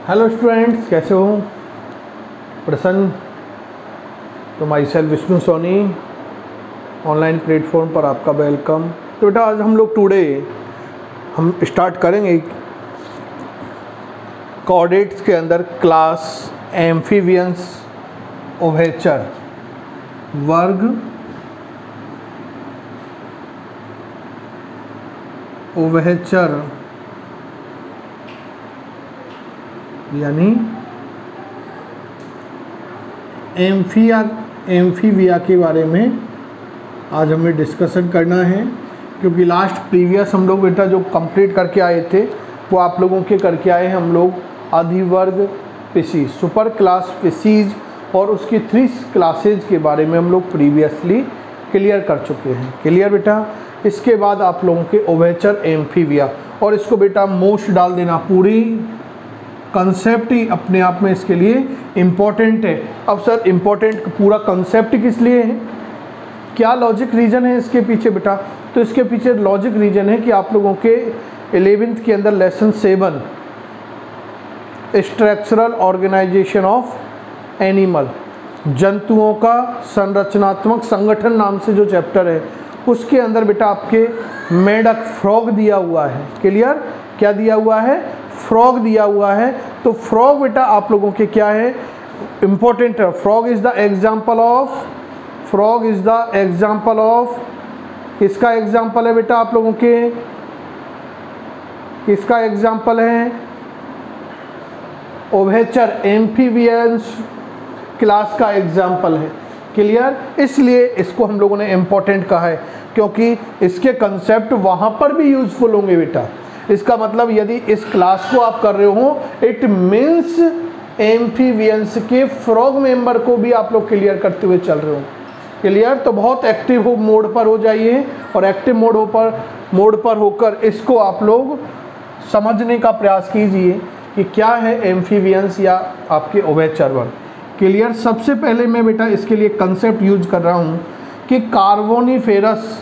Hello students, कैसे हो? प्रसन्न तो myself Vishnu Soni online platform पर आपका वेलकम। तो बेटा आज हम लोग टुडे हम स्टार्ट करेंगे कोऑर्डिनेट्स के अंदर क्लास एम्फीबियंस उभयचर वर्ग उभयचर यानी एम्फीबिया के बारे में आज हमें डिस्कशन करना है, क्योंकि लास्ट प्रीवियस हम लोग बेटा जो कंप्लीट करके आए थे वो आप लोगों के करके आए हैं हम लोग अधिवर्ग स्पीशीज, सुपर क्लास स्पीशीज और उसकी 3 क्लासेज के बारे में हम लोग प्रीवियसली क्लियर कर चुके हैं। क्लियर बेटा? इसके बाद आप लोगों के उभयचर एम्फीबिया, और इसको बेटा मोस्ट डाल देना, पूरी कंसेप्ट ही अपने आप में इसके लिए इम्पोर्टेंट है। अब सर इम्पोर्टेंट पूरा कंसेप्ट किस लिए है, क्या लॉजिक रीजन है इसके पीछे बेटा? तो इसके पीछे लॉजिक रीजन है कि आप लोगों के 11th के अंदर lesson 7 structural organisation of animal, जंतुओं का संरचनात्मक संगठन नाम से जो चैप्टर है उसके अंदर बेटा आपके मेढक फ्रॉग दिया हुआ है। क्लियर? क्या दिया हुआ है? फ्रॉग दिया हुआ है। तो फ्रॉग बेटा आप लोगों के क्या है, इंपॉर्टेंट है। Frog is the example of किसका एग्जाम्पल है बेटा आप लोगों के? किसका एग्जाम्पल है? उभयचर एम्फीबियंस क्लास का एग्जाम्पल है। क्लियर? इसलिए इसको हम लोगों ने इम्पोर्टेंट कहा है, क्योंकि इसके कंसेप्ट वहां पर भी यूजफुल होंगे बेटा। इसका मतलब यदि इस क्लास को आप कर रहे हो, इट मीन्स एम्फीबियंस के फ्रॉग मेंबर को भी आप लोग क्लियर करते हुए चल रहे हो। क्लियर? तो बहुत एक्टिव मोड पर हो जाइए, और एक्टिव मोड पर होकर इसको आप लोग समझने का प्रयास कीजिए कि क्या है एम्फीबियंस या आपके उभयचर वर्ग। क्लियर? सबसे पहले मैं बेटा इसके लिए कंसेप्ट यूज कर रहा हूँ कि कार्बोनिफेरस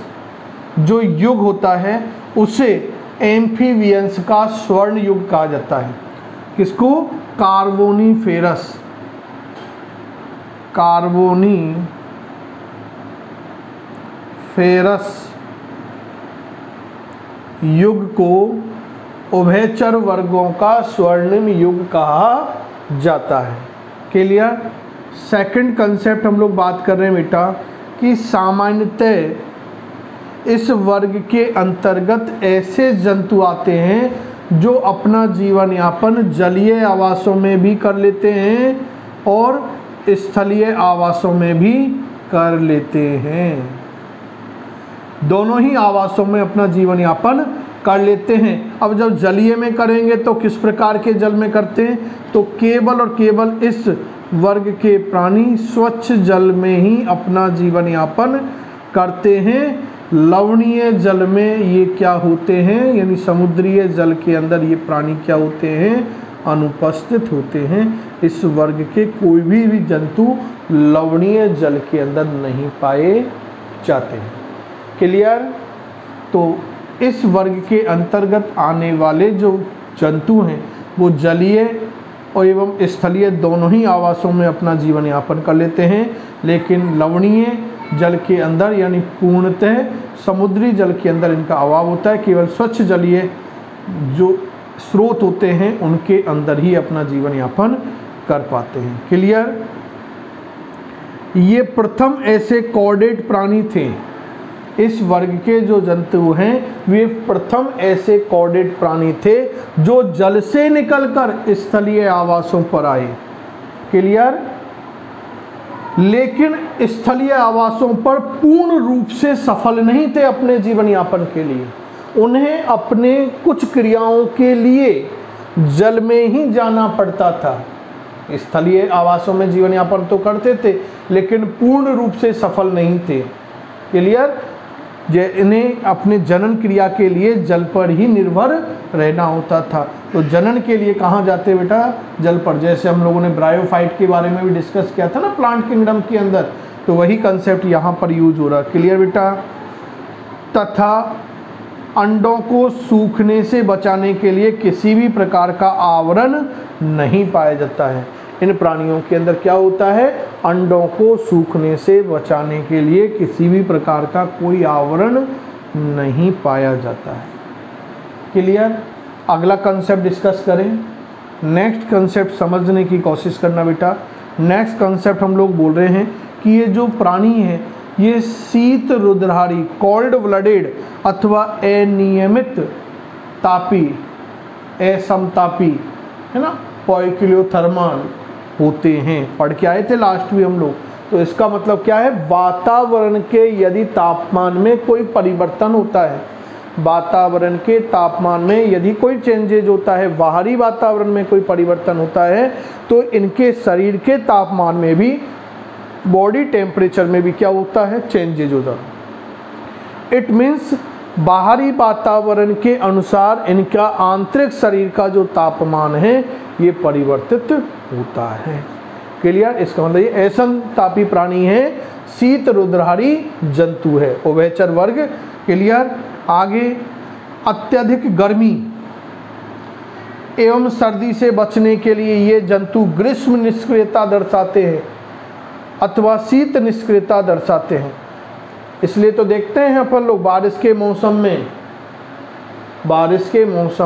जो युग होता है उसे एम्फीबियंस का स्वर्ण युग कहा जाता है। किसको? कार्बोनिफेरस युग को उभयचर वर्गों का स्वर्णिम युग कहा जाता है। क्लियर? सेकंड कंसेप्ट हम लोग बात कर रहे हैं बेटा कि सामान्यतः इस वर्ग के अंतर्गत ऐसे जंतु आते हैं जो अपना जीवन यापन जलीय आवासों में भी कर लेते हैं और स्थलीय आवासों में भी कर लेते हैं। दोनों ही आवासों में अपना जीवन यापन कर लेते हैं। अब जब जलीय में करेंगे तो किस प्रकार के जल में करते हैं? तो केवल और केवल इस वर्ग के प्राणी स्वच्छ जल में ही अपना जीवन यापन करते हैं। लवणीय जल में ये क्या होते हैं, यानी समुद्रीय जल के अंदर ये प्राणी क्या होते हैं? अनुपस्थित होते हैं। इस वर्ग के कोई भी जंतु लवणीय जल के अंदर नहीं पाए जाते हैं। क्लियर? तो इस वर्ग के अंतर्गत आने वाले जो जंतु हैं वो जलीय और एवं स्थलीय दोनों ही आवासों में अपना जीवन यापन कर लेते हैं, लेकिन लवणीय जल के अंदर यानी पूर्णतः समुद्री जल के अंदर इनका अभाव होता है। केवल स्वच्छ जलीय जो स्रोत होते हैं उनके अंदर ही अपना जीवन यापन कर पाते हैं। क्लियर? ये प्रथम ऐसे कॉर्डेट प्राणी थे। इस वर्ग के जो जंतु हैं वे प्रथम ऐसे कॉर्डेट प्राणी थे जो जल से निकलकर स्थलीय आवासों पर आए। क्लियर? लेकिन स्थलीय आवासों पर पूर्ण रूप से सफल नहीं थे अपने जीवन यापन के लिए। उन्हें अपने कुछ क्रियाओं के लिए जल में ही जाना पड़ता था। स्थलीय आवासों में जीवन यापन तो करते थे लेकिन पूर्ण रूप से सफल नहीं थे। क्लियर? इन्हें अपने जनन क्रिया के लिए जल पर ही निर्भर रहना होता था। तो जनन के लिए कहाँ जाते बेटा? जल पर। जैसे हम लोगों ने ब्रायोफाइट के बारे में भी डिस्कस किया था ना प्लांट किंगडम के अंदर, तो वही कंसेप्ट यहाँ पर यूज हो रहा है। क्लियर बेटा? तथा अंडों को सूखने से बचाने के लिए किसी भी प्रकार का आवरण नहीं पाया जाता है। इन प्राणियों के अंदर क्या होता है, अंडों को सूखने से बचाने के लिए किसी भी प्रकार का कोई आवरण नहीं पाया जाता है। क्लियर? अगला कंसेप्ट डिस्कस करें। नेक्स्ट कंसेप्ट समझने की कोशिश करना बेटा। नेक्स्ट कंसेप्ट हम लोग बोल रहे हैं कि ये जो प्राणी है ये शीत रुधिरधारी कोल्ड ब्लडेड अथवा अनियमित तापी, असमतापी, है ना, पोइकिलोथर्मल होते हैं। पढ़ के आए थे लास्ट में हम लोग। तो इसका मतलब क्या है, वातावरण के यदि तापमान में कोई परिवर्तन होता है, वातावरण के तापमान में यदि कोई चेंजेज होता है, बाहरी वातावरण में कोई परिवर्तन होता है, तो इनके शरीर के तापमान में भी, बॉडी टेम्परेचर में भी क्या होता है, चेंजेज होता है। इट मीन्स बाहरी वातावरण के अनुसार इनका आंतरिक शरीर का जो तापमान है ये परिवर्तित होता है। क्लियर? इसका मतलब ये असमतापी प्राणी है, शीत रुधिरधारी जंतु है, उभयचर वर्ग। क्लियर? आगे, अत्यधिक गर्मी एवं सर्दी से बचने के लिए ये जंतु ग्रीष्म निष्क्रियता दर्शाते हैं अथवा शीत निष्क्रियता दर्शाते हैं। इसलिए तो देखते हैं अपन लोग बारिश के मौसम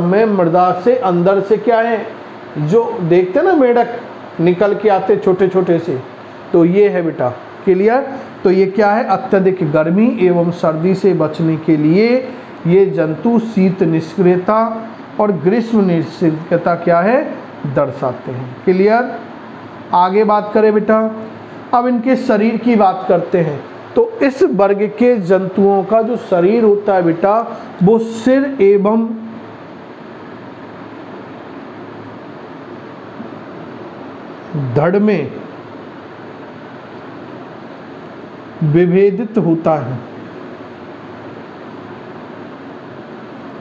में मृदा से अंदर से क्या है, जो देखते हैं ना मेढक निकल के आते छोटे छोटे से, तो ये है बेटा। क्लियर? तो ये क्या है, अत्यधिक गर्मी एवं सर्दी से बचने के लिए ये जंतु शीत निष्क्रियता और ग्रीष्म निष्क्रियता क्या है, दर्शाते हैं। क्लियर? आगे बात करें बेटा, अब इनके शरीर की बात करते हैं। तो इस वर्ग के जंतुओं का जो शरीर होता है बेटा, वो सिर एवं धड़ में विभेदित होता है।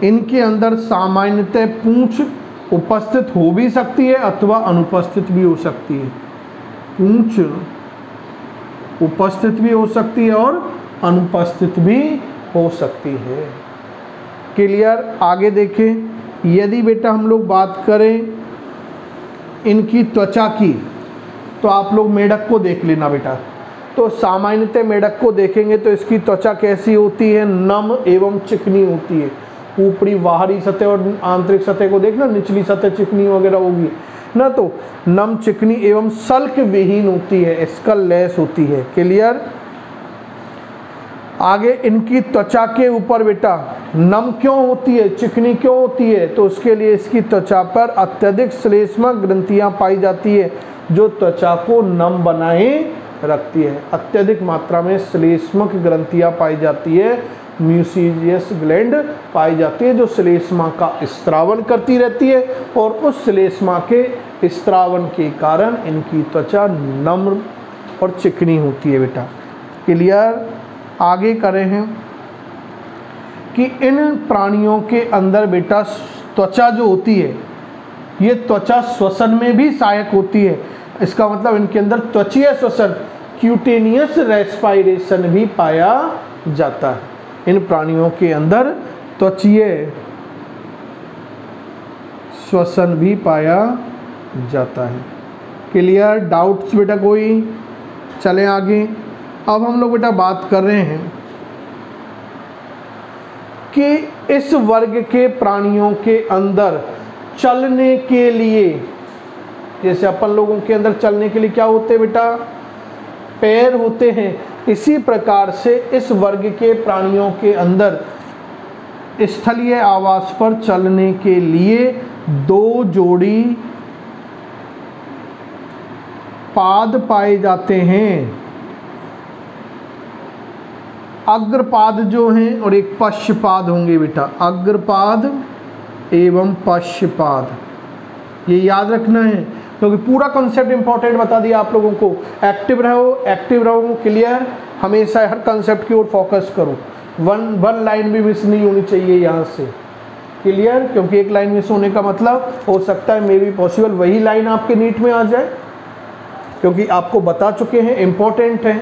इनके अंदर सामान्यतः पूंछ उपस्थित हो भी सकती है अथवा अनुपस्थित भी हो सकती है। पूंछ उपस्थित भी हो सकती है और अनुपस्थित भी हो सकती है। क्लियर? आगे देखें, यदि बेटा हम लोग बात करें इनकी त्वचा की, तो आप लोग मेढक को देख लेना बेटा। तो सामान्यतः मेढक को देखेंगे तो इसकी त्वचा कैसी होती है, नम एवं चिकनी होती है। ऊपरी बाहरी सतह और आंतरिक सतह को देखना, निचली सतह चिकनी वगैरह होगी ना, तो नम चिकनी एवं सल्क विहीन होती है, स्कल लेस होती है। क्लियर? आगे, इनकी त्वचा के ऊपर बेटा नम क्यों होती है, चिकनी क्यों होती है, तो उसके लिए इसकी त्वचा पर अत्यधिक श्लेष्मक ग्रंथियां पाई जाती है जो त्वचा को नम बनाए रखती है। अत्यधिक मात्रा में श्लेष्मक ग्रंथियां पाई जाती है, म्यूसिजियस ग्लैंड पाई जाती है, जो श्लेष्मा का स्त्रावन करती रहती है और उस श्लेष्मा के स्त्रावन के कारण इनकी त्वचा नम्र और चिकनी होती है बेटा। क्लियर? आगे करें हैं कि इन प्राणियों के अंदर बेटा त्वचा जो होती है, ये त्वचा श्वसन में भी सहायक होती है। इसका मतलब इनके अंदर त्वचीय श्वसन, क्यूटेनियस रेस्पायरेशन भी पाया जाता है। इन प्राणियों के अंदर त्वचीय श्वसन भी पाया जाता है। क्लियर? डाउट्स बेटा कोई? चलें आगे। अब हम लोग बेटा बात कर रहे हैं कि इस वर्ग के प्राणियों के अंदर चलने के लिए, जैसे अपन लोगों के अंदर चलने के लिए क्या होते हैं बेटा, पैर होते हैं, इसी प्रकार से इस वर्ग के प्राणियों के अंदर स्थलीय आवास पर चलने के लिए 2 जोड़ी पाद पाए जाते हैं। अग्रपाद जो हैं और एक पश्चपाद होंगे बेटा, अग्रपाद एवं पश्चपाद, ये याद रखना है क्योंकि पूरा कॉन्सेप्ट इंपॉर्टेंट बता दिया आप लोगों को। एक्टिव रहो। क्लियर? हमेशा हर कॉन्सेप्ट की ओर फोकस करो। वन लाइन भी मिस नहीं होनी चाहिए यहाँ से। क्लियर? क्योंकि एक लाइन मिस होने का मतलब हो सकता है मे बी पॉसिबल वही लाइन आपके नीट में आ जाए, क्योंकि आपको बता चुके हैं, इम्पोर्टेंट है।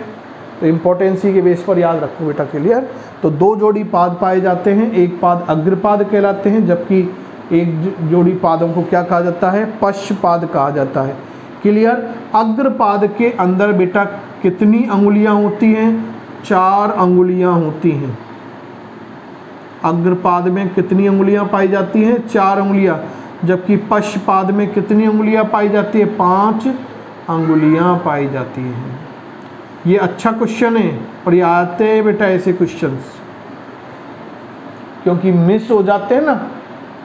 तो इम्पोर्टेंसी के बेस पर याद रखो बेटा, क्लियर। तो 2 जोड़ी पाद पाए जाते हैं, एक पाद अग्रपाद कहलाते हैं, जबकि एक जोड़ी पादों को क्या कहा जाता है, पश्चपाद कहा जाता है, क्लियर। अग्रपाद के अंदर बेटा कितनी अंगुलियां होती हैं, 4 अंगुलियां होती हैं। अग्रपाद में कितनी अंगुलियां पाई जाती हैं, 4 अंगुलियां, जबकि पश्चपाद में कितनी अंगुलियां पाई जाती है, 5 अंगुलियां पाई जाती हैं। ये अच्छा क्वेश्चन है और ये आते हैं बेटा ऐसे क्वेश्चंस, क्योंकि मिस हो जाते हैं ना,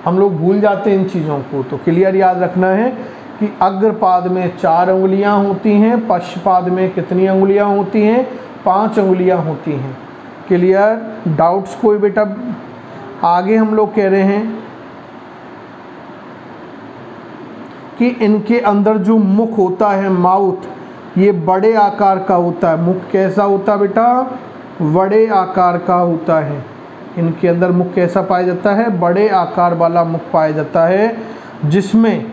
हम लोग भूल जाते हैं इन चीज़ों को। तो क्लियर याद रखना है कि अग्रपाद में 4 अंगुलियां होती हैं, पश्चपाद में कितनी अंगुलियां होती हैं, 5 अंगुलियां होती हैं, क्लियर। डाउट्स कोई बेटा? आगे हम लोग कह रहे हैं कि इनके अंदर जो मुख होता है, माउथ, ये बड़े आकार का होता है। मुख कैसा होता है बेटा, बड़े आकार का होता है। इनके अंदर मुख कैसा पाया जाता है, बड़े आकार वाला मुख पाया जाता है, जिसमें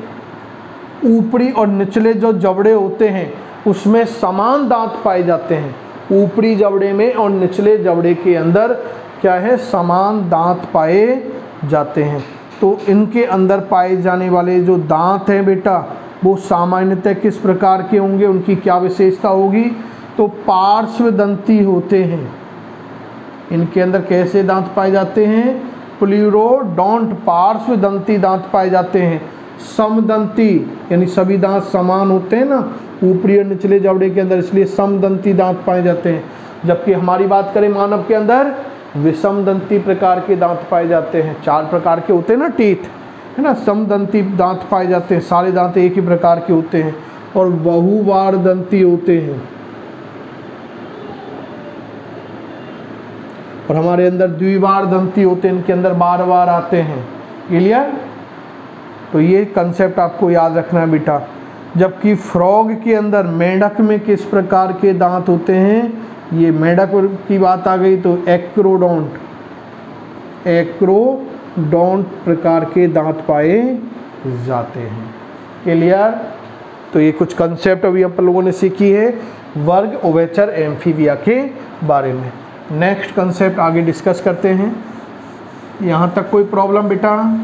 ऊपरी और निचले जो जबड़े होते हैं उसमें समान दांत पाए जाते हैं। ऊपरी जबड़े में और निचले जबड़े के अंदर क्या है, समान दांत पाए जाते हैं। तो इनके अंदर पाए जाने वाले जो दांत हैं बेटा, वो सामान्यतः किस प्रकार के होंगे, उनकी क्या विशेषता होगी, तो पार्श्वदंती होते हैं। इनके अंदर कैसे दांत पाए जाते हैं, प्लूरोडोंट, पार्श्वदंती दांत पाए जाते हैं। समदंती यानी सभी दांत समान होते हैं ना ऊपरी और निचले जबड़े के अंदर, इसलिए समदंती दांत पाए जाते हैं। जबकि हमारी बात करें मानव के अंदर, विषमदंती प्रकार के दांत पाए जाते हैं। 4 प्रकार के होते हैं ना टीथ, है ना। समदंती दांत पाए जाते हैं, सारे दांत एक ही प्रकार के होते हैं। और बहुबार दंती होते हैं। और हमारे अंदर द्विबार दंती होते हैं, इनके अंदर बार आते हैं, क्लियर। तो ये कंसेप्ट आपको याद रखना है बेटा। जबकि फ्रॉग के अंदर, मेंढक में किस प्रकार के दांत होते हैं, ये मेंढक की बात आ गई तो एक्रोडोंट, एक्रोडोंट प्रकार के दांत पाए जाते हैं, क्लियर। तो ये कुछ कंसेप्ट अभी आप लोगों ने सीखी है वर्ग, उभयचर, एम्फीबिया के बारे में। नेक्स्ट कंसेप्ट आगे डिस्कस करते हैं। यहाँ तक कोई प्रॉब्लम बेटा?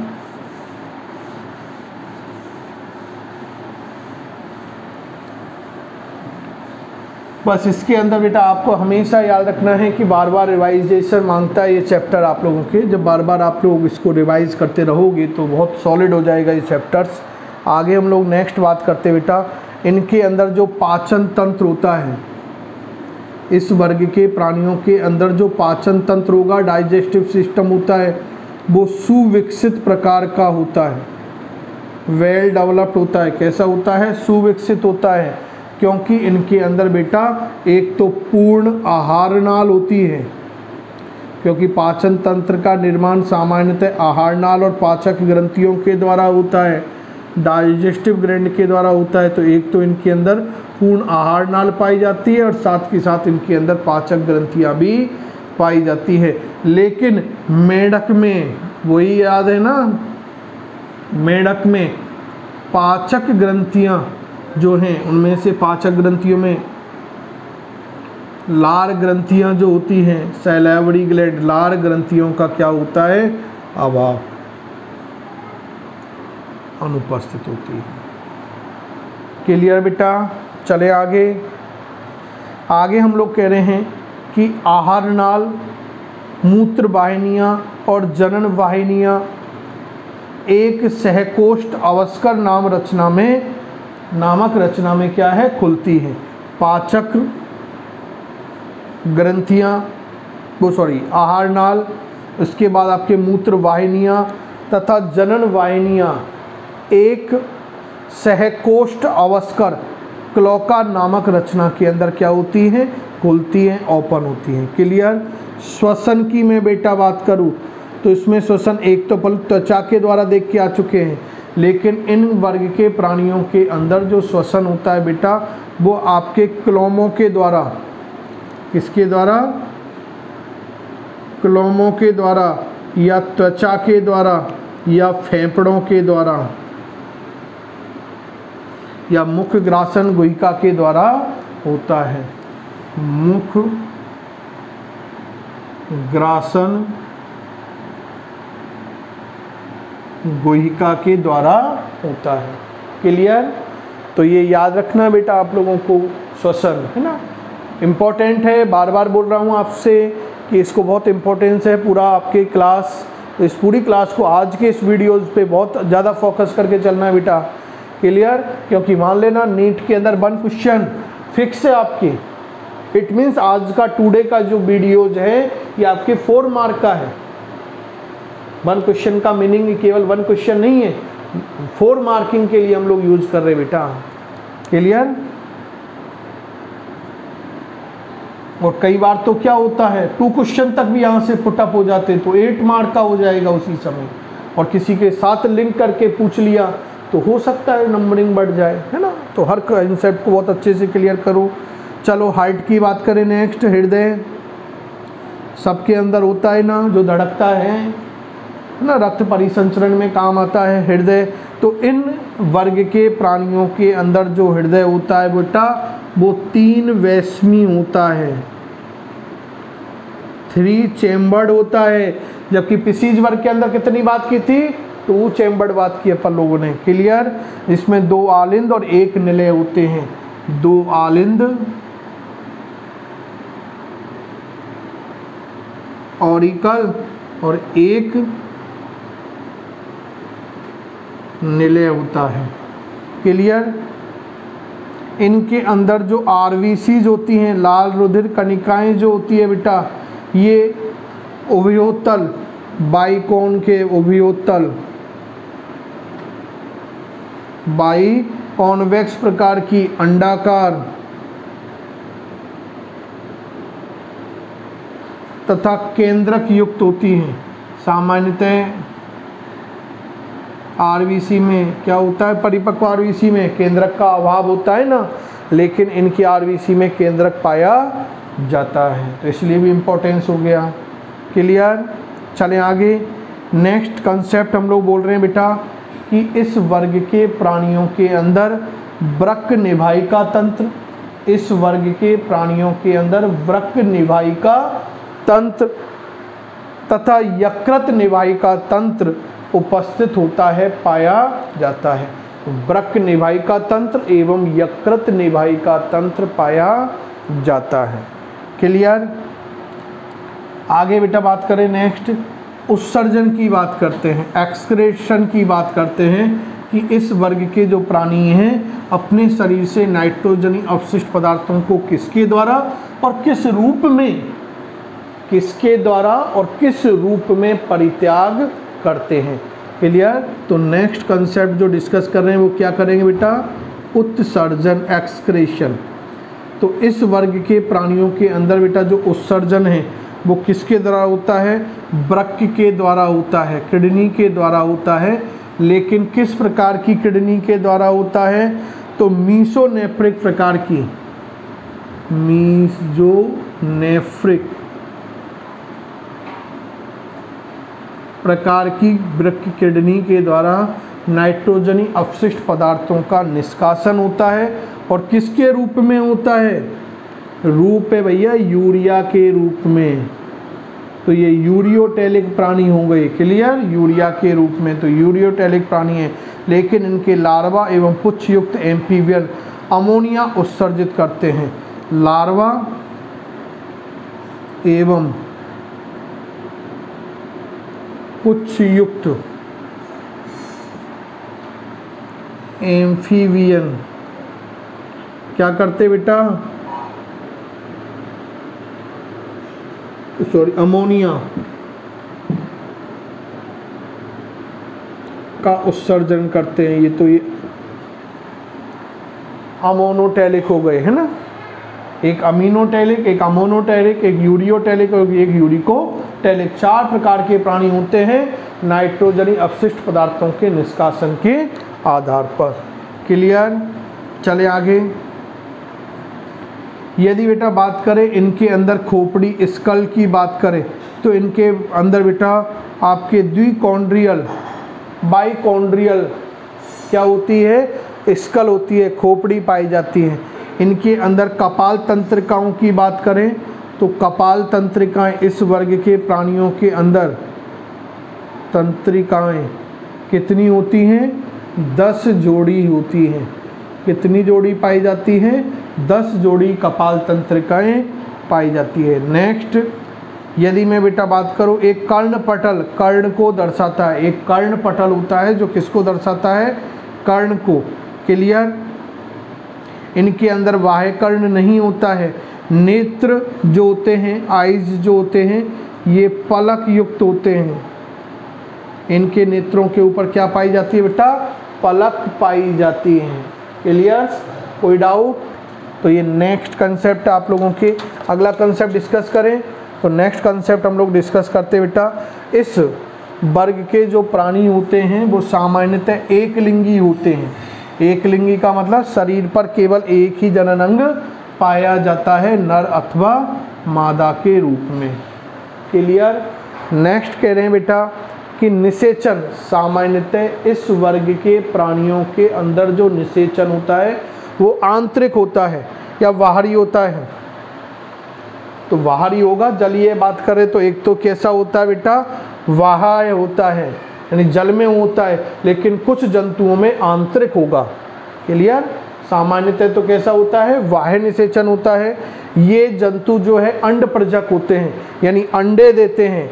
बस इसके अंदर बेटा आपको हमेशा याद रखना है कि बार बार रिवाइजेशन मांगता है ये चैप्टर आप लोगों के। जब बार बार आप लोग इसको रिवाइज करते रहोगे तो बहुत सॉलिड हो जाएगा ये चैप्टर्स। आगे हम लोग नेक्स्ट बात करते हैं बेटा, इनके अंदर जो पाचन तंत्र होता है, इस वर्ग के प्राणियों के अंदर जो पाचन तंत्र होगा, डाइजेस्टिव सिस्टम होता है, वो सुविकसित प्रकार का होता है, वेल डेवलप्ड होता है। कैसा होता है? सुविकसित होता है, क्योंकि इनके अंदर बेटा एक तो पूर्ण आहार नाल होती है, क्योंकि पाचन तंत्र का निर्माण सामान्यतः आहार नाल और पाचक ग्रंथियों के द्वारा होता है, डाइजेस्टिव ग्लैंड के द्वारा होता है। तो एक तो इनके अंदर पूर्ण आहार नाल पाई जाती है और साथ के साथ इनके अंदर पाचक ग्रंथियाँ भी पाई जाती है। लेकिन मेंढक में वही याद है ना, मेंढक में पाचक ग्रंथियाँ जो हैं, उनमें से पाचक ग्रंथियों में लार ग्रंथियां जो होती हैं, सैलावरी ग्लैंड, लार ग्रंथियों का क्या होता है? अभाव, अनुपस्थित होती है, क्लियर बेटा। चले आगे। आगे हम लोग कह रहे हैं कि आहार नाल, मूत्र वाहिनियाँ और जनन वाहिनियाँ एक सहकोष्ठ अवस्कर नामक रचना में क्या है? खुलती है। पाचक ग्रंथियाँ, आहार नाल, उसके बाद आपके मूत्र वाहिनियाँ तथा जनन वाहिनियाँ एक सहकोष्ठ अवस्कर क्लोका नामक रचना के अंदर क्या होती हैं? खुलती हैं, ओपन होती हैं, क्लियर। श्वसन की मैं बेटा बात करूँ तो इसमें श्वसन एक तो त्वचा के द्वारा देख के आ चुके हैं, लेकिन इन वर्ग के प्राणियों के अंदर जो श्वसन होता है बेटा, वो आपके क्लोमों के द्वारा, किसके द्वारा? क्लोमों के द्वारा या त्वचा के द्वारा या फेफड़ों के द्वारा या मुख ग्रासन गुहिका के द्वारा होता है, मुख ग्रासन गुहिका के द्वारा होता है। क्लियर? तो ये याद रखना बेटा आप लोगों को, श्वसन है ना, इम्पोर्टेंट है। बार बार बोल रहा हूँ आपसे कि इसको बहुत इम्पोर्टेंस है पूरा आपके क्लास। तो इस पूरी क्लास को आज के इस वीडियोज़ पे बहुत ज़्यादा फोकस करके चलना है बेटा। क्लियर? क्योंकि मान लेना नीट के अंदर 1 क्वेश्चन फिक्स है आपकी। इट मीन्स आज का टुडे का जो वीडियोज है ये आपके 4 मार्क का है। 1 क्वेश्चन का मीनिंग केवल 1 क्वेश्चन नहीं है, 4 मार्किंग के लिए हम लोग यूज कर रहे हैं बेटा। क्लियर? और कई बार तो क्या होता है 2 क्वेश्चन तक भी यहाँ से पुटअप हो जाते, तो 8 मार्क का हो जाएगा उसी समय। और किसी के साथ लिंक करके पूछ लिया तो हो सकता है नंबरिंग बढ़ जाए, है ना। तो हर कंसेप्ट को बहुत अच्छे से क्लियर करो। चलो हार्ट की बात करें नेक्स्ट। हृदय सबके अंदर होता है ना, जो धड़कता है ना, रक्त परिसंचरण में काम आता है हृदय। तो इन वर्ग के प्राणियों के अंदर जो हृदय होता है बेटा वो 3 वैस्मी होता है, 3 चेम्बर्ड होता है। जबकि पिसीज वर्ग के अंदर कितनी बात की थी? 2 चेम्बर्ड बात की अपन लोगों ने। क्लियर? इसमें 2 आलिंद और 1 निलय होते हैं। 2 आलिंद ऑरिकल और 1 निलय होता है। क्लियर? इनके अंदर जो आरवीसीज होती हैं, लाल रुधिर कणिकाएं जो होती है बेटा, ये उभयोतल बाइकोन के उभयोतल बाई कॉन्वेक्स प्रकार की अंडाकार तथा केंद्रक युक्त होती हैं। सामान्यतः आरबीसी में क्या होता है, परिपक्व आरबीसी में केंद्रक का अभाव होता है ना, लेकिन इनकी आरबीसी में केंद्रक पाया जाता है, तो इसलिए भी इम्पोर्टेंस हो गया। क्लियर? चलें आगे। नेक्स्ट कंसेप्ट हम लोग बोल रहे हैं बेटा कि इस वर्ग के प्राणियों के अंदर वृक्क निभायिका तंत्र, इस वर्ग के प्राणियों के अंदर वृक्क निभायिका तंत्र तथा यकृत निभायिका तंत्र उपस्थित होता है, पाया जाता है। वृक्क निभायिका तंत्र एवं यकृत निभायिका तंत्र पाया जाता है। क्लियर? आगे बेटा बात करें नेक्स्ट, उत्सर्जन की बात करते हैं, एक्सक्रेशन की बात करते हैं कि इस वर्ग के जो प्राणी हैं अपने शरीर से नाइट्रोजनी अवशिष्ट पदार्थों को किसके द्वारा और किस रूप में, किसके द्वारा और किस रूप में परित्याग करते हैं। क्लियर? तो नेक्स्ट कंसेप्ट जो डिस्कस कर रहे हैं वो क्या करेंगे बेटा? उत्सर्जन, एक्सक्रेशन। तो इस वर्ग के प्राणियों के अंदर बेटा जो उत्सर्जन है वो किसके द्वारा होता है? वृक्क के द्वारा होता है, किडनी के द्वारा होता है। लेकिन किस प्रकार की किडनी के द्वारा होता है? तो मीसोनेफ्रिक प्रकार की, मीसोनेफ्रिक प्रकार की वृक्क किडनी के द्वारा नाइट्रोजनी अवशिष्ट पदार्थों का निष्कासन होता है। और किसके रूप में होता है? रूप है भैया यूरिया के रूप में। तो ये यूरियोटेलिक प्राणी हो गए। क्लियर? यूरिया के रूप में, तो यूरियोटेलिक प्राणी है। लेकिन इनके लार्वा एवं पुच्छ युक्त एम्फीबियन अमोनिया उत्सर्जित करते हैं। लार्वा एवं पुच्छ युक्त एम्फीबियन क्या करते बेटा? अमोनिया का उत्सर्जन करते हैं। ये तो ये अमोनोटेलिक हो गए, है ना। एक अमीनोटेलिक, एक अमोनोटेलिक, एक यूरियोटेलिक और एक यूरिकोटेलिक, 4 प्रकार के प्राणी होते हैं नाइट्रोजनी अवशिष्ट पदार्थों के निष्कासन के आधार पर। क्लियर? चले आगे। यदि बेटा बात करें इनके अंदर खोपड़ी स्कल की बात करें तो इनके अंदर बेटा आपके द्विकॉन्ड्रियल बाइकॉन्ड्रियल क्या होती है? स्कल होती है, खोपड़ी पाई जाती है। इनके अंदर कपाल तंत्रिकाओं की बात करें तो कपाल तंत्रिकाएं इस वर्ग के प्राणियों के अंदर तंत्रिकाएं कितनी होती हैं? 10 जोड़ी होती हैं। कितनी जोड़ी पाई जाती हैं? 10 जोड़ी कपाल तंत्रिकाएं पाई जाती है। नेक्स्ट, यदि मैं बेटा बात करूं, एक कर्णपटल कर्ण को दर्शाता है। एक कर्णपटल होता है जो किसको दर्शाता है? कर्ण को। क्लियर? इनके अंदर बाह्य कर्ण नहीं होता है। नेत्र जो होते हैं, आइज जो होते हैं, ये पलक युक्त होते हैं। इनके नेत्रों के ऊपर क्या पाई जाती है बेटा? पलक पाई जाती हैं। क्लियर? कोई डाउट? तो ये नेक्स्ट कंसेप्ट आप लोगों के। अगला कंसेप्ट डिस्कस करें तो नेक्स्ट कंसेप्ट हम लोग डिस्कस करते हैं बेटा, इस वर्ग के जो प्राणी होते हैं वो सामान्यतः एक लिंगी होते हैं। एक लिंगी का मतलब शरीर पर केवल एक ही जनन अंग पाया जाता है, नर अथवा मादा के रूप में। क्लियर? नेक्स्ट कह रहे हैं बेटा कि निषेचन, सामान्यतः इस वर्ग के प्राणियों के अंदर जो निषेचन होता है वो आंतरिक होता है या बाहरी होता है? तो बाहरी होगा। जलीय बात करें तो एक तो कैसा होता है बेटा? बाह्य होता है, यानी जल में होता है, लेकिन कुछ जंतुओं में आंतरिक होगा। क्लियर? सामान्यतः तो कैसा होता है? बाह्य निषेचन होता है। ये जंतु जो है अंड प्रजक होते हैं, यानी अंडे देते हैं।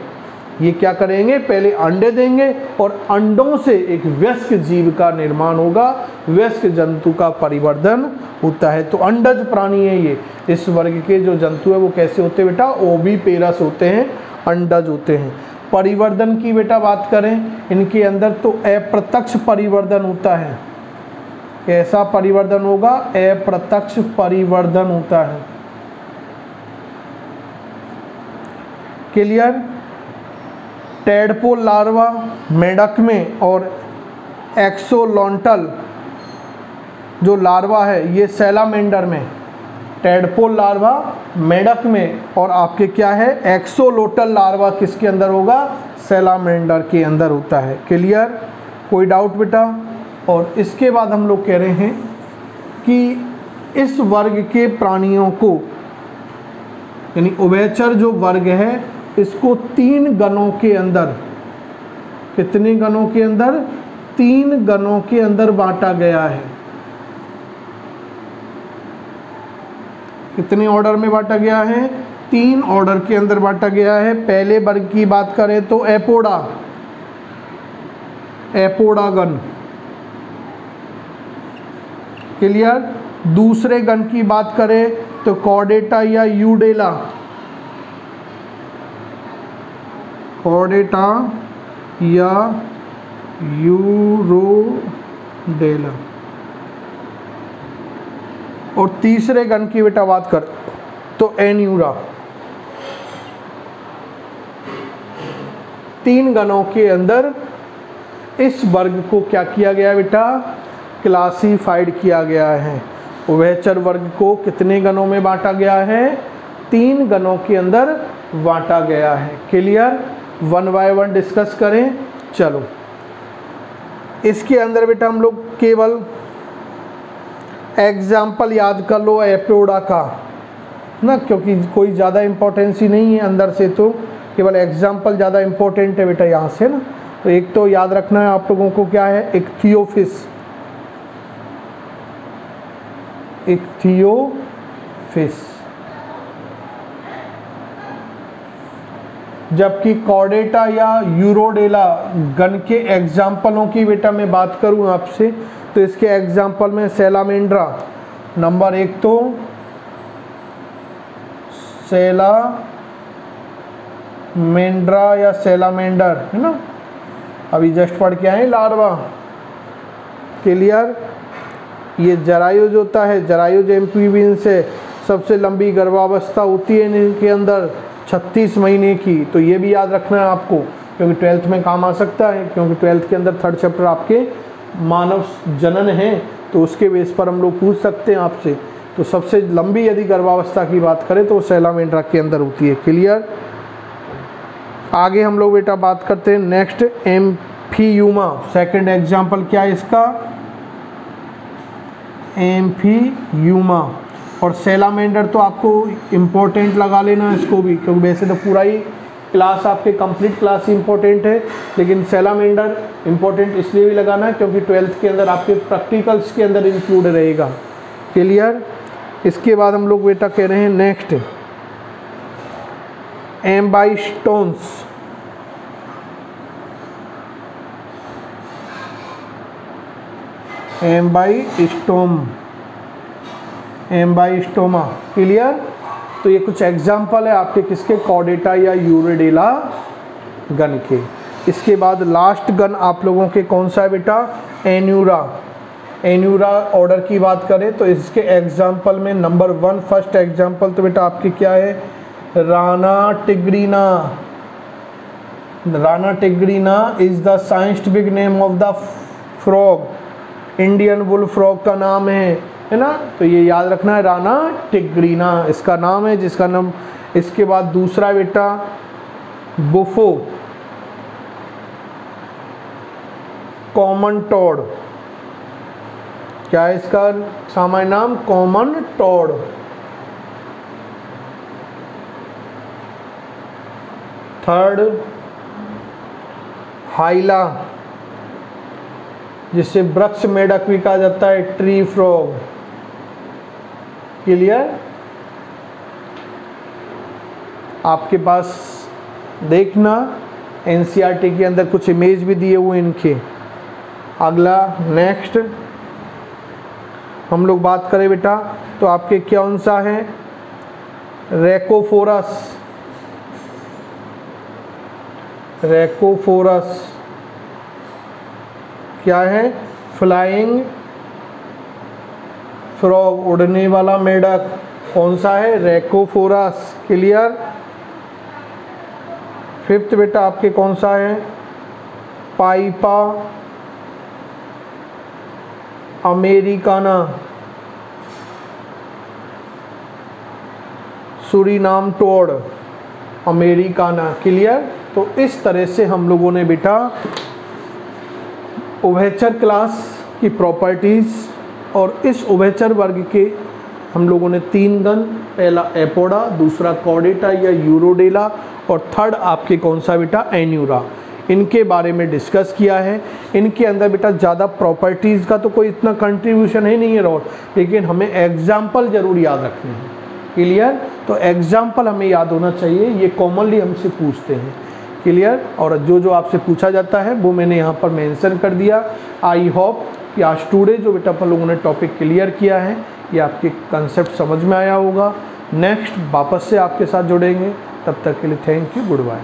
ये क्या करेंगे? पहले अंडे देंगे और अंडों से एक वयस्क जीव का निर्माण होगा, वयस्क जंतु का परिवर्धन होता है। तो अंडज प्राणी है ये। इस वर्ग के जो जंतु है वो कैसे होते हैं बेटा? ओविपेरस होते हैं, अंडज होते हैं। परिवर्धन की बेटा बात करें इनके अंदर तो अप्रत्यक्ष परिवर्धन होता है। कैसा परिवर्धन होगा? अप्रत्यक्ष परिवर्धन होता है। क्लियर? टेडपोल लार्वा मेंढक में और एक्सोलॉन्टल जो लार्वा है ये सैलामेंडर में। टेडपोल लार्वा मेंढक में और आपके क्या है? एक्सोलोटल लार्वा किसके अंदर होगा? सैलामेंडर के अंदर होता है। क्लियर? कोई डाउट बेटा? और इसके बाद हम लोग कह रहे हैं कि इस वर्ग के प्राणियों को, यानी उभयचर जो वर्ग है, इसको 3 गणों के अंदर, कितने गणों के अंदर? 3 गणों के अंदर बांटा गया है। कितने ऑर्डर में बांटा गया है? 3 ऑर्डर के अंदर बांटा गया है। पहले वर्ग की बात करें तो एपोडा, एपोडा गण। क्लियर? दूसरे गण की बात करें तो कॉर्डेटा या यूडेला, कॉर्डेटा या यूरोडेला। और तीसरे गण की बेटा बात कर तो एन्यूरा। 3 गणों के अंदर इस वर्ग को क्या किया गया बेटा? क्लासिफाइड किया गया है। उभयचर वर्ग को कितने गणों में बांटा गया है? 3 गणों के अंदर बांटा गया है। क्लियर? 1 बाय 1 डिस्कस करें। चलो, इसके अंदर बेटा हम लोग केवल एग्जाम्पल याद कर लो एपोडा का ना, क्योंकि कोई ज़्यादा इम्पोर्टेंस ही नहीं है अंदर से, तो केवल एग्जाम्पल ज़्यादा इम्पोर्टेंट है बेटा यहाँ से ना। तो एक तो याद रखना है आप लोगों को क्या है? Ichthyophis, Ichthyophis. जबकि कॉर्डेटा या यूरोडेला गण के एग्जाम्पलों की बेटा मैं बात करूं आपसे तो इसके एग्जाम्पल में सैलामेंड्रा नंबर 1, तो सैलामेंड्रा या सैलामेंडर है ना, अभी जस्ट पढ़ के आए लार्वा। क्लियर? ये जरायुज होता है, जरायुज एम्फीबियन से सबसे लंबी गर्भावस्था होती है इनके अंदर 36 महीने की। तो ये भी याद रखना है आपको, क्योंकि 12th में काम आ सकता है, क्योंकि 12th के अंदर 3rd चैप्टर आपके मानव जनन है, तो उसके बेस पर हम लोग पूछ सकते हैं आपसे। तो सबसे लंबी यदि गर्भावस्था की बात करें तो सैलामेंड्रा के अंदर होती है। क्लियर? आगे हम लोग बेटा बात करते हैं नेक्स्ट एम्फीयूमा। सेकंड एग्जाम्पल क्या है इसका? एम्फीयूमा। और सैलामेंडर तो आपको इम्पोर्टेंट लगा लेना इसको भी, क्योंकि वैसे तो पूरा ही क्लास आपके कंप्लीट क्लास ही इम्पोर्टेंट है, लेकिन सैलामेंडर इम्पोर्टेंट इसलिए भी लगाना है क्योंकि 12th के अंदर आपके प्रैक्टिकल्स के अंदर इंक्लूड रहेगा। क्लियर। इसके बाद हम लोग बेटा कह रहे हैं नेक्स्ट एम्बाइस्टोन्स। एम्बाइस्टोमा। क्लियर। तो ये कुछ एग्जाम्पल है आपके किसके, कॉर्डेटा या यूरोडेला गन के। इसके बाद लास्ट गन आप लोगों के कौन सा है बेटा, एन्यूरा। एन्यूरा ऑर्डर की बात करें तो इसके एग्जाम्पल में नंबर 1 फर्स्ट एग्जाम्पल तो बेटा आपकी क्या है, Rana tigrina. Rana tigrina is the scientific name of the frog, Indian bull frog का नाम है ना। तो ये याद रखना है, राना टिग्रीना इसका नाम है जिसका नाम। इसके बाद दूसरा बेटा बुफो कॉमन टॉड, क्या है इसका सामान्य नाम, कॉमन टॉड। थर्ड हाइला, जिसे वृक्ष मेढक भी कहा जाता है, ट्री फ्रॉग। क्लियर। आपके पास देखना एनसीईआरटी के अंदर कुछ इमेज भी दिए हुए इनके। अगला नेक्स्ट हम लोग बात करें बेटा तो आपके कौन सा है, रेकोफोरस। रेकोफोरस क्या है, फ्लाइंग फ्रॉग, उड़ने वाला मेढक। कौन सा है, रेकोफोरस। क्लियर। फिफ्थ बेटा आपके कौन सा है, pipa americana, Suriname toad americana. Clear. तो इस तरह से हम लोगों ने बेटा उभयचर क्लास की प्रॉपर्टीज़ और इस उभयचर वर्ग के हम लोगों ने 3 गन, पहला एपोडा, दूसरा कॉर्डेटा या यूरोडेला और थर्ड आपके कौन सा बेटा, एन्यूरा, इनके बारे में डिस्कस किया है। इनके अंदर बेटा ज़्यादा प्रॉपर्टीज़ का तो कोई इतना कंट्रीब्यूशन है नहीं है रोड, लेकिन हमें एग्जाम्पल ज़रूर याद रखने हैं। क्लियर। तो एग्जाम्पल हमें याद होना चाहिए, ये कॉमनली हमसे पूछते हैं। क्लियर। और जो जो आपसे पूछा जाता है वो मैंने यहाँ पर मेंशन कर दिया। आई होप कि आज टुडे जो बेटा अपन लोगों ने टॉपिक क्लियर किया है ये आपके कंसेप्ट समझ में आया होगा। नेक्स्ट वापस से आपके साथ जुड़ेंगे, तब तक के लिए थैंक यू, गुड बाय।